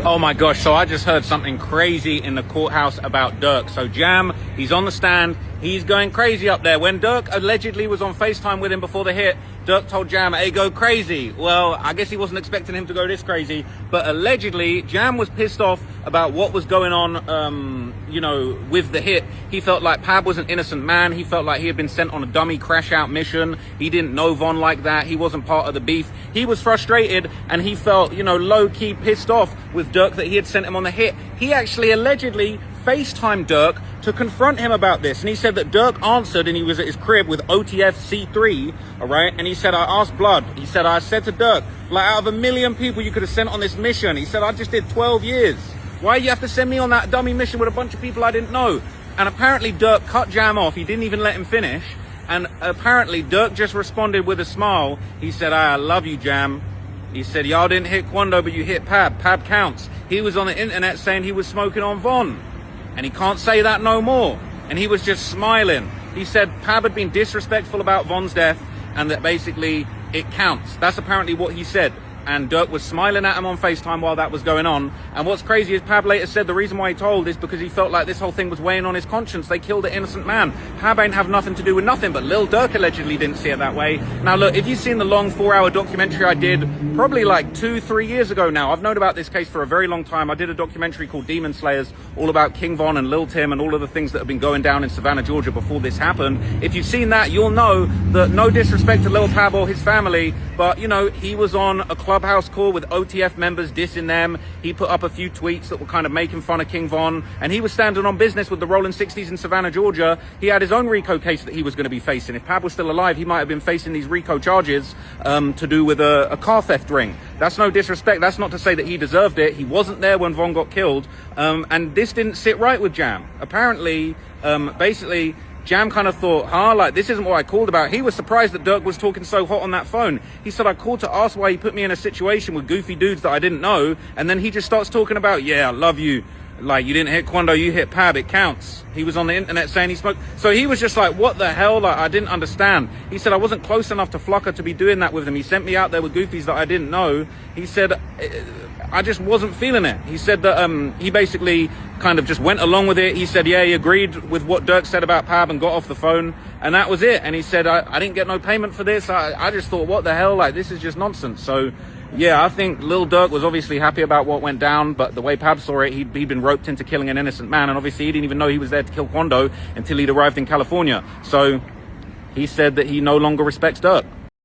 Oh my gosh, so I just heard something crazy in the courthouse about Durk. So Jam, he's on the stand, he's going crazy up there. When Durk allegedly was on FaceTime with him before the hit, Durk told Jam, hey, go crazy. Well, I guess he wasn't expecting him to go this crazy, but allegedly Jam was pissed off about what was going on, with the hit. He felt like Pab was an innocent man. He felt like he had been sent on a dummy crash out mission. He didn't know Von like that. He wasn't part of the beef. He was frustrated and he felt, low key pissed off with Durk that he had sent him on the hit. He actually allegedly FaceTimed Durk to confront him about this. And he said that Durk answered and he was at his crib with OTF C3, all right? And he said, I asked Blood. He said, I said to Durk, like, out of 1 million people you could have sent on this mission. He said, I just did 12 years. Why do you have to send me on that dummy mission with a bunch of people I didn't know? And apparently Durk cut Jam off. He didn't even let him finish. And apparently Durk just responded with a smile. He said, I love you, Jam. He said, y'all didn't hit Quando, but you hit Pab. Pab counts. He was on the internet saying he was smoking on Von. And he can't say that no more. And he was just smiling. He said Pab had been disrespectful about Von's death and that basically it counts. That's apparently what he said. And Durk was smiling at him on FaceTime while that was going on. And what's crazy is Pab later said the reason why he told is because he felt like this whole thing was weighing on his conscience. They killed an innocent man. Pab ain't have nothing to do with nothing, but Lil Durk allegedly didn't see it that way. Now look, if you've seen the long 4-hour documentary I did probably like 2-3 years ago now, I've known about this case for a very long time. I did a documentary called Demon Slayers, all about King Von and Lil Tim and all of the things that have been going down in Savannah, Georgia before this happened. If you've seen that, you'll know that no disrespect to Lil Pab or his family, but he was on a Clubhouse call with OTF members dissing them. He put up a few tweets that were kind of making fun of King Von, and he was standing on business with the Rolling 60s in Savannah, Georgia. He had his own RICO case that he was going to be facing. If Pab was still alive, he might have been facing these RICO charges to do with a car theft ring. That's no disrespect. That's not to say that he deserved it. He wasn't there when Von got killed, and this didn't sit right with Jam. Apparently, basically, Jam kind of thought, this isn't what I called about. He was surprised that Durk was talking so hot on that phone. He said, I called to ask why he put me in a situation with goofy dudes that I didn't know. And then he just starts talking about, yeah, I love you. Like, you didn't hit Quando, you hit Pab, it counts. He was on the internet saying he smoked. So he was just like, what the hell? Like, I didn't understand. He said, I wasn't close enough to Flocker to be doing that with him. He sent me out there with goofies that I didn't know. He said, I just wasn't feeling it. He said that he basically kind of just went along with it. He said, yeah, he agreed with what Durk said about Pab and got off the phone. And that was it. And he said, I didn't get no payment for this. I just thought, what the hell? Like, this is just nonsense. So, yeah, I think Lil Durk was obviously happy about what went down, but the way Pab saw it, he'd been roped into killing an innocent man, and obviously he didn't even know he was there to kill Quando until he'd arrived in California. So he said that he no longer respects Durk.